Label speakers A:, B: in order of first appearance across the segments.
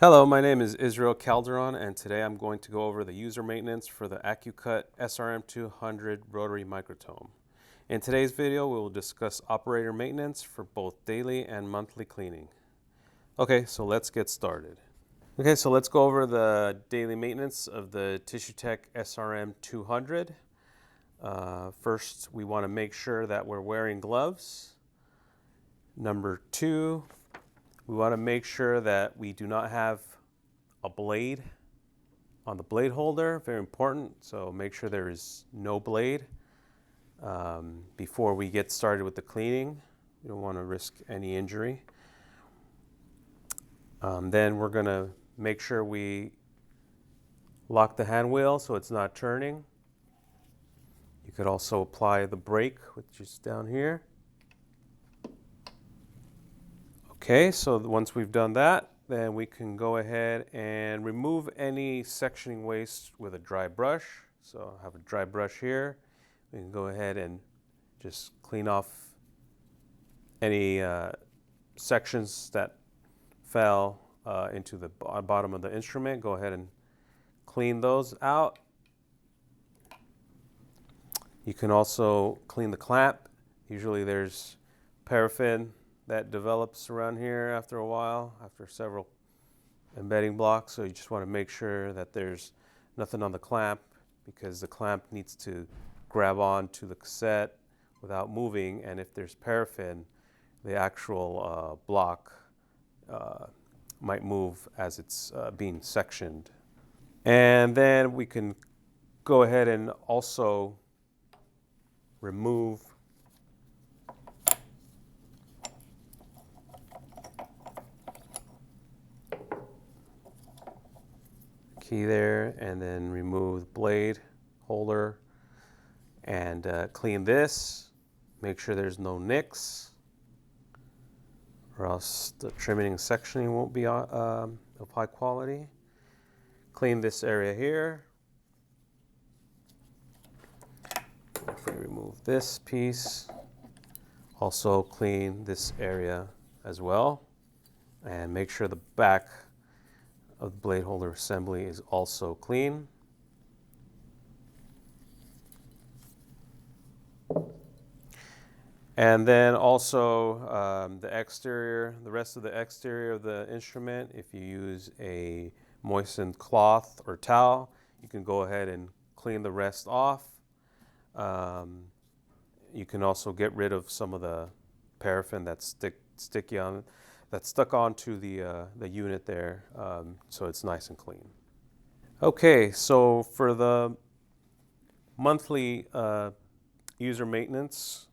A: Hello, my name is Israel Calderon, and today I'm going to go over the user maintenance for the Accu-Cut SRM 200 rotary microtome. In today's video, we will discuss operator maintenance for both daily and monthly cleaning. Okay, so let's get started. Okay, so let's go over the daily maintenance of the TissueTech SRM 200. First, we want to make sure that we're wearing gloves. Number two, we want to make sure that we do not have a blade on the blade holder, very important. So make sure there is no blade before we get started with the cleaning. We don't want to risk any injury. Then we're going to make sure we lock the hand wheel so it's not turning. You could also apply the brake, which is down here. Okay, so once we've done that, then we can go ahead and remove any sectioning waste with a dry brush. So I have a dry brush here. We can go ahead and just clean off any sections that fell into the bottom of the instrument. Go ahead and clean those out. You can also clean the clamp. Usually there's paraffin that develops around here after a while, after several embedding blocks. So you just want to make sure that there's nothing on the clamp, because the clamp needs to grab on to the cassette without moving. And if there's paraffin, the actual block might move as it's being sectioned. And then we can go ahead and also remove key there, and then remove the blade holder and clean this. Make sure there's no nicks, or else the trimming and sectioning won't be of high quality. Clean this area here. If we remove this piece, also clean this area as well, and make sure the back of the blade holder assembly is also clean. And then also the rest of the exterior of the instrument, if you use a moistened cloth or towel, you can go ahead and clean the rest off. You can also get rid of some of the paraffin that's stuck onto the unit there, so it's nice and clean. Okay, so for the monthly user maintenance,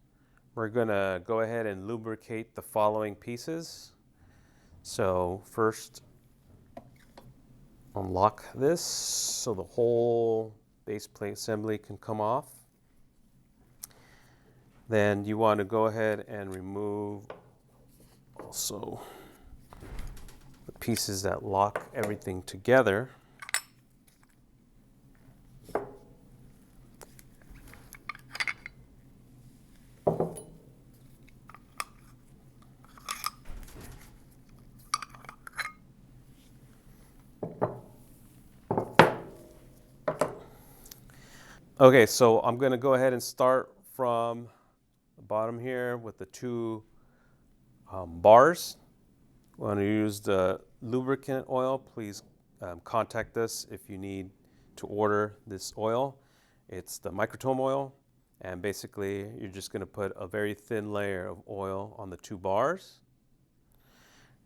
A: we're gonna go ahead and lubricate the following pieces. So first, unlock this so the whole base plate assembly can come off. Then you want to go ahead and remove also the pieces that lock everything together. Okay, so I'm going to go ahead and start from the bottom here with the two bars. We want to use the lubricant oil. Please contact us if you need to order this oil. It's the microtome oil, and basically you're just going to put a very thin layer of oil on the two bars.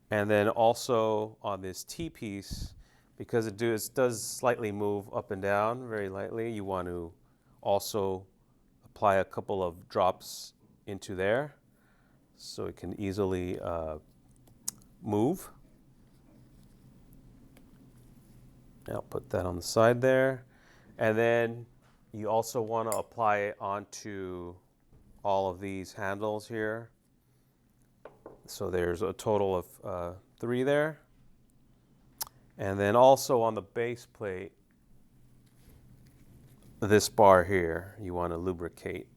A: And then also on this T-piece, because it does slightly move up and down very lightly, you want to also apply a couple of drops into there so it can easily move. I'll put that on the side there. And then you also want to apply it onto all of these handles here. So there's a total of 3 there. And then also on the base plate, this bar here, you want to lubricate.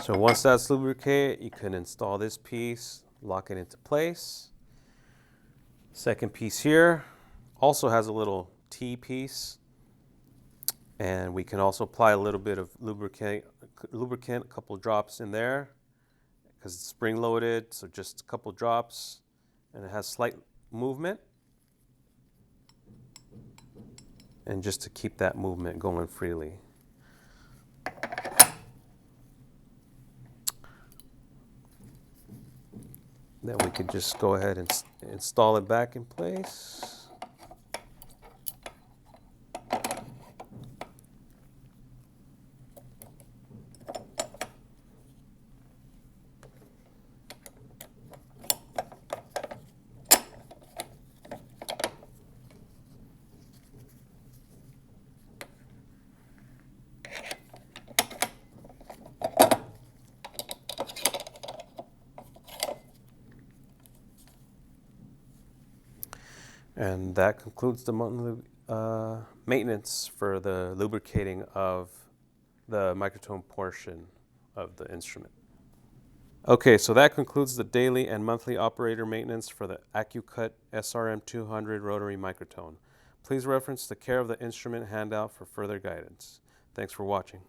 A: So once that's lubricated, you can install this piece lock it into place. Second piece here also has a little T piece, and we can also apply a little bit of lubricant, a couple drops in there because it's spring loaded, so just a couple drops, and it has slight movement, and just to keep that movement going freely. Then we could just go ahead and install it back in place. And that concludes the monthly maintenance for the lubricating of the microtome portion of the instrument. Okay, so that concludes the daily and monthly operator maintenance for the Accu-Cut SRM 200 rotary microtome. Please reference the care of the instrument handout for further guidance. Thanks for watching.